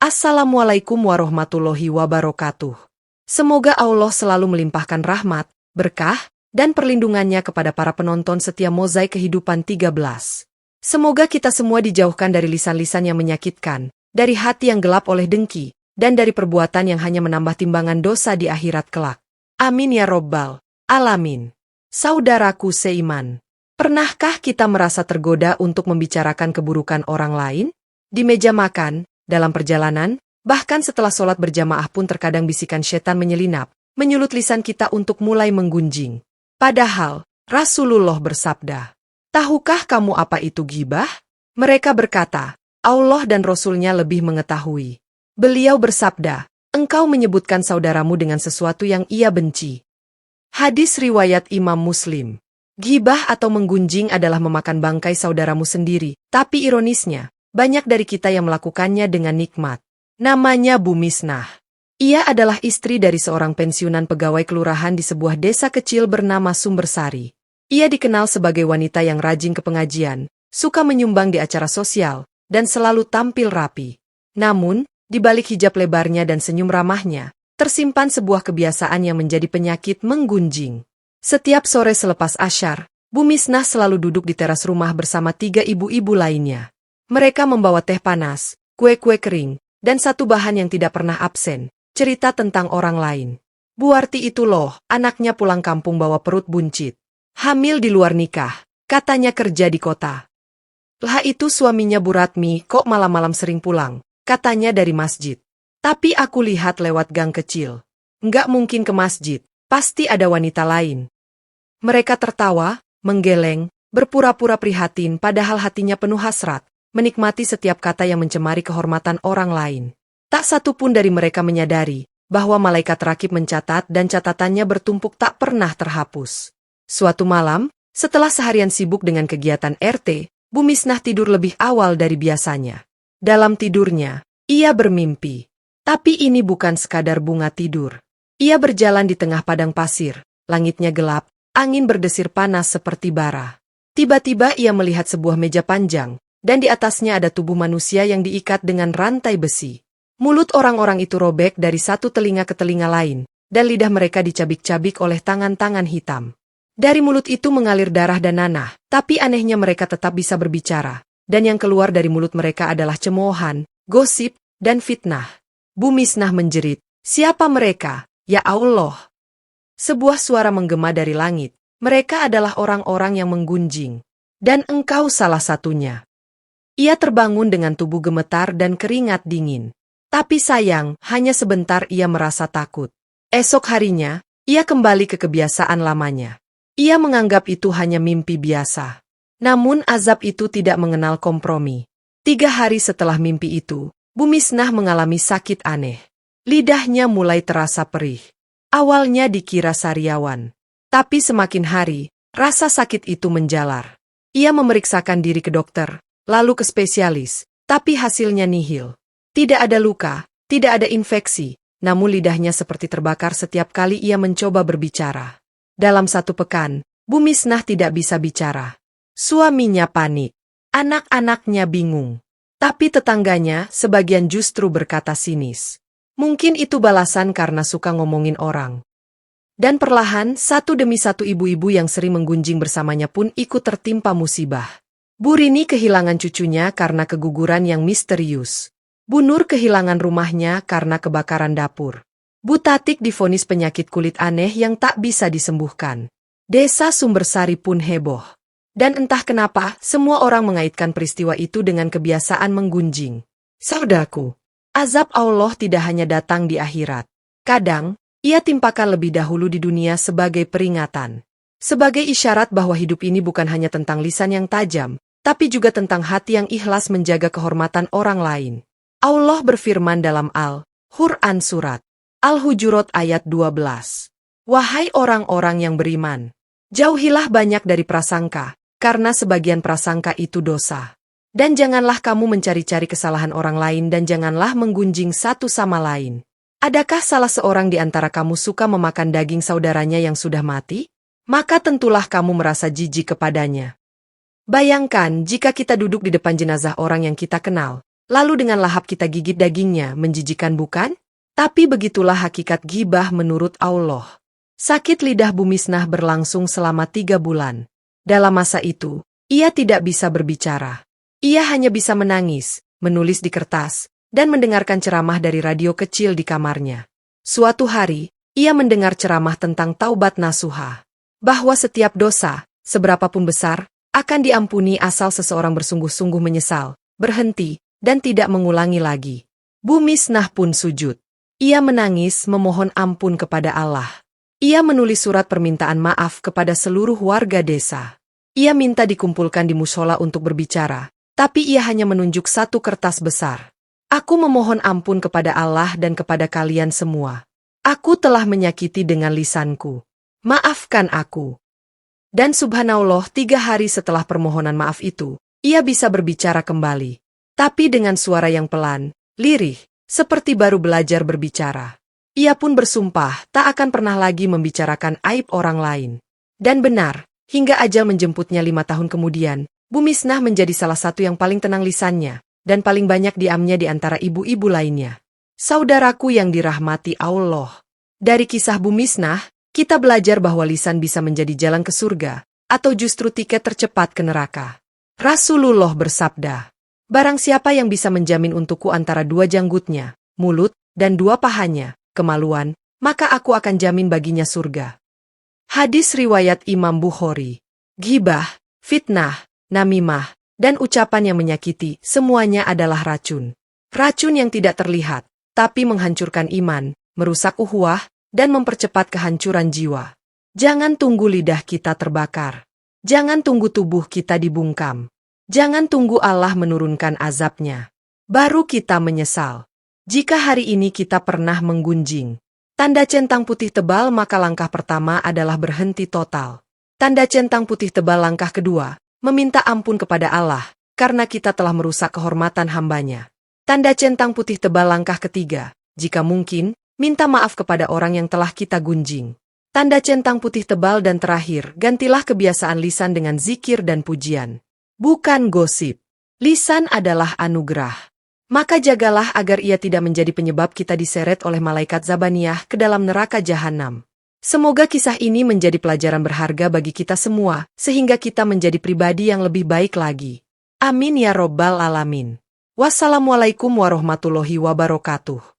Assalamualaikum warahmatullahi wabarakatuh. Semoga Allah selalu melimpahkan rahmat, berkah, dan perlindungannya kepada para penonton setia Mozaik Kehidupan 13. Semoga kita semua dijauhkan dari lisan-lisan yang menyakitkan, dari hati yang gelap oleh dengki, dan dari perbuatan yang hanya menambah timbangan dosa di akhirat kelak. Amin ya Robbal Alamin. Saudaraku seiman, pernahkah kita merasa tergoda untuk membicarakan keburukan orang lain? Di meja makan, dalam perjalanan, bahkan setelah sholat berjamaah pun terkadang bisikan setan menyelinap, menyulut lisan kita untuk mulai menggunjing. Padahal, Rasulullah bersabda, "Tahukah kamu apa itu ghibah?" Mereka berkata, "Allah dan Rasulnya lebih mengetahui." Beliau bersabda, "Engkau menyebutkan saudaramu dengan sesuatu yang ia benci." Hadis riwayat Imam Muslim. Ghibah atau menggunjing adalah memakan bangkai saudaramu sendiri, tapi ironisnya, banyak dari kita yang melakukannya dengan nikmat. Namanya Bu Misnah. Ia adalah istri dari seorang pensiunan pegawai kelurahan di sebuah desa kecil bernama Sumbersari. Ia dikenal sebagai wanita yang rajin ke pengajian, suka menyumbang di acara sosial, dan selalu tampil rapi. Namun, di balik hijab lebarnya dan senyum ramahnya, tersimpan sebuah kebiasaan yang menjadi penyakit menggunjing. Setiap sore selepas asyar, Bu Misnah selalu duduk di teras rumah bersama 3 ibu-ibu lainnya. Mereka membawa teh panas, kue-kue kering, dan satu bahan yang tidak pernah absen, cerita tentang orang lain. Bu Warti itu loh, anaknya pulang kampung bawa perut buncit. Hamil di luar nikah, katanya kerja di kota. Lah itu suaminya Bu Ratmi kok malam-malam sering pulang, katanya dari masjid. Tapi aku lihat lewat gang kecil. Nggak mungkin ke masjid, pasti ada wanita lain. Mereka tertawa, menggeleng, berpura-pura prihatin padahal hatinya penuh hasrat, menikmati setiap kata yang mencemari kehormatan orang lain. Tak satu pun dari mereka menyadari bahwa malaikat rakib mencatat dan catatannya bertumpuk tak pernah terhapus. Suatu malam, setelah seharian sibuk dengan kegiatan RT, Bu Misnah tidur lebih awal dari biasanya. Dalam tidurnya, ia bermimpi. Tapi ini bukan sekadar bunga tidur. Ia berjalan di tengah padang pasir, langitnya gelap, angin berdesir panas seperti bara. Tiba-tiba ia melihat sebuah meja panjang, dan di atasnya ada tubuh manusia yang diikat dengan rantai besi. Mulut orang-orang itu robek dari satu telinga ke telinga lain, dan lidah mereka dicabik-cabik oleh tangan-tangan hitam. Dari mulut itu mengalir darah dan nanah, tapi anehnya mereka tetap bisa berbicara, dan yang keluar dari mulut mereka adalah cemoohan, gosip, dan fitnah. Bu Misnah menjerit, "Siapa mereka, ya Allah?" Sebuah suara menggema dari langit, "Mereka adalah orang-orang yang menggunjing, dan engkau salah satunya." Ia terbangun dengan tubuh gemetar dan keringat dingin. Tapi sayang, hanya sebentar ia merasa takut. Esok harinya, ia kembali ke kebiasaan lamanya. Ia menganggap itu hanya mimpi biasa. Namun azab itu tidak mengenal kompromi. 3 hari setelah mimpi itu, Bu Misnah mengalami sakit aneh. Lidahnya mulai terasa perih. Awalnya dikira sariawan. Tapi semakin hari, rasa sakit itu menjalar. Ia memeriksakan diri ke dokter, lalu ke spesialis, tapi hasilnya nihil. Tidak ada luka, tidak ada infeksi, namun lidahnya seperti terbakar setiap kali ia mencoba berbicara. Dalam 1 pekan, Bu Misnah tidak bisa bicara. Suaminya panik, anak-anaknya bingung. Tapi tetangganya sebagian justru berkata sinis. Mungkin itu balasan karena suka ngomongin orang. Dan perlahan, satu demi satu ibu-ibu yang sering menggunjing bersamanya pun ikut tertimpa musibah. Bu Rini kehilangan cucunya karena keguguran yang misterius. Bu Nur kehilangan rumahnya karena kebakaran dapur. Bu Tatik divonis penyakit kulit aneh yang tak bisa disembuhkan. Desa Sumbersari pun heboh. Dan entah kenapa, semua orang mengaitkan peristiwa itu dengan kebiasaan menggunjing. Saudaraku, azab Allah tidak hanya datang di akhirat. Kadang, ia timpakan lebih dahulu di dunia sebagai peringatan. Sebagai isyarat bahwa hidup ini bukan hanya tentang lisan yang tajam, tapi juga tentang hati yang ikhlas menjaga kehormatan orang lain. Allah berfirman dalam Al-Quran Surat Al-Hujurat ayat 12. Wahai orang-orang yang beriman, jauhilah banyak dari prasangka, karena sebagian prasangka itu dosa. Dan janganlah kamu mencari-cari kesalahan orang lain dan janganlah menggunjing satu sama lain. Adakah salah seorang di antara kamu suka memakan daging saudaranya yang sudah mati? Maka tentulah kamu merasa jijik kepadanya. Bayangkan jika kita duduk di depan jenazah orang yang kita kenal, Lalu dengan lahap kita gigit dagingnya, menjijikan bukan? Tapi begitulah hakikat ghibah menurut Allah. Sakit lidah Bumisnah berlangsung selama 3 bulan. Dalam masa itu, ia tidak bisa berbicara. Ia hanya bisa menangis, menulis di kertas, dan mendengarkan ceramah dari radio kecil di kamarnya. Suatu hari, ia mendengar ceramah tentang taubat nasuha. Bahwa setiap dosa, seberapapun besar, akan diampuni asal seseorang bersungguh-sungguh menyesal, berhenti, dan tidak mengulangi lagi. Bumisnah pun sujud. Ia menangis memohon ampun kepada Allah. Ia menulis surat permintaan maaf kepada seluruh warga desa. Ia minta dikumpulkan di mushola untuk berbicara, tapi ia hanya menunjuk satu kertas besar. Aku memohon ampun kepada Allah dan kepada kalian semua. Aku telah menyakiti dengan lisanku. Maafkan aku. Dan subhanallah 3 hari setelah permohonan maaf itu, ia bisa berbicara kembali. Tapi dengan suara yang pelan, lirih, seperti baru belajar berbicara. Ia pun bersumpah tak akan pernah lagi membicarakan aib orang lain. Dan benar, hingga ajal menjemputnya 5 tahun kemudian, Bumisnah menjadi salah satu yang paling tenang lisannya, dan paling banyak diamnya di antara ibu-ibu lainnya. Saudaraku yang dirahmati Allah. Dari kisah Bumisnah, kita belajar bahwa lisan bisa menjadi jalan ke surga, atau justru tiket tercepat ke neraka. Rasulullah bersabda, barang siapa yang bisa menjamin untukku antara 2 janggutnya, mulut, dan 2 pahanya, kemaluan, maka aku akan jamin baginya surga. Hadis riwayat Imam Bukhari. Ghibah, fitnah, namimah, dan ucapan yang menyakiti, semuanya adalah racun. Racun yang tidak terlihat, tapi menghancurkan iman, merusak ukhuwah, dan mempercepat kehancuran jiwa. Jangan tunggu lidah kita terbakar. Jangan tunggu tubuh kita dibungkam. Jangan tunggu Allah menurunkan azabnya. Baru kita menyesal. Jika hari ini kita pernah menggunjing tanda centang putih tebal, maka langkah pertama adalah berhenti total. Tanda centang putih tebal langkah kedua, meminta ampun kepada Allah, karena kita telah merusak kehormatan hambanya. Tanda centang putih tebal langkah ketiga, jika mungkin, minta maaf kepada orang yang telah kita gunjing. Tanda centang putih tebal dan terakhir, gantilah kebiasaan lisan dengan zikir dan pujian. Bukan gosip. Lisan adalah anugerah. Maka jagalah agar ia tidak menjadi penyebab kita diseret oleh malaikat Zabaniyah ke dalam neraka jahanam. Semoga kisah ini menjadi pelajaran berharga bagi kita semua, sehingga kita menjadi pribadi yang lebih baik lagi. Amin ya robbal alamin. Wassalamualaikum warahmatullahi wabarakatuh.